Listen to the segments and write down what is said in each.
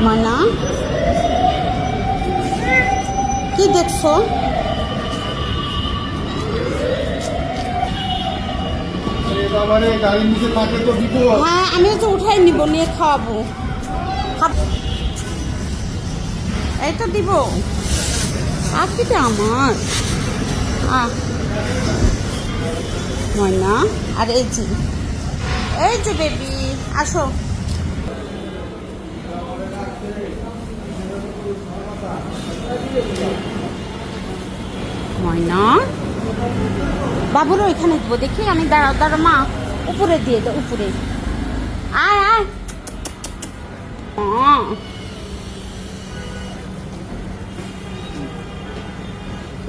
ময়না কি দেখছো? হ্যাঁ আমি তো উঠাই নিব, নিয়ে খাওয়াবো। এই তো দিব পাখিটা আমার ময়না। আর এই যে বেবি আসো। ময়না বাবুরও এখানে দেবো, দেখি আমি দাঁড়া মা, উপরে দিয়ে দাও, উপরে আয় আয়।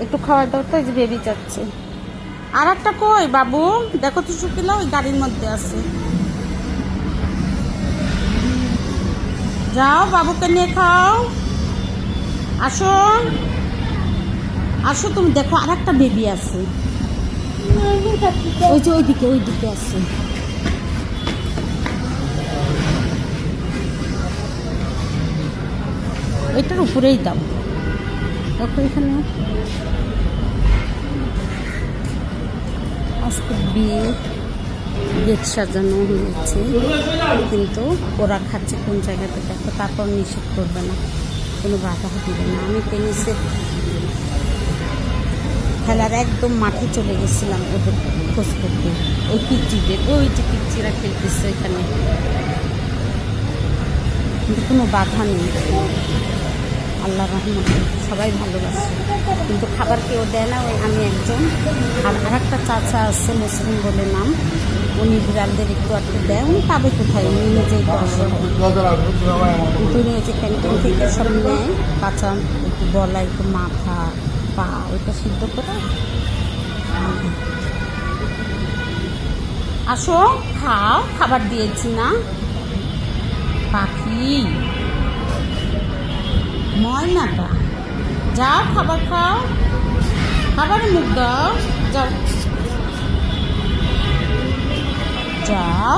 একটু খাওয়া দাও তো, যে বেবি যাচ্ছে। আর একটা কই বাবু, দেখো তো শুকিলা ওই গাড়ির মধ্যে আছে। যাও বাবুকে নিয়ে খাও। আসো আসো, তুমি দেখো আর একটা বেবি আছে, ওই যে ওইদিকে আছে। ওইটার উপরেই দাও, দেখো এখানে। আজকে বিয়ে গেট সাজানো হয়েছে, কিন্তু ওরা খাচ্ছে কোন জায়গাতে দেখো, তারপর নিষেধ করবে না, কোনো বাধা দিবে না। আমি টেনিসের খেলার একদম মাঠে চলে গেছিলাম ওদের খোঁজ করতে, ওই পিচ্চিদের, ওই যে পিচ্চিরা খেলতেছে এখানে, কিন্তু কোনো বাধা নেই। আল্লাহ রহমতে সবাই ভালোবাসে, কিন্তু খাবার কেউ দেয় না, ওই আমি একজন। আর একটা চাচা আছে মুসলিম বলে নাম, উনি বিড়ালদের একটু একটু দেয়, উনি পাবে কোথায়, উনি নিজেই তো আসে। কিন্তু উনি ওই যে ক্যান্টিন থেকে সব নেয়, কাঁচা একটু গলা, একটু মাথা, পা, ওইটা সিদ্ধ করে। আসো খাও, খাবার দিয়েছি না পাখি ময়নাটা, যাও খাবার খাও, খাবারে মুখ দাও, যাও যাও।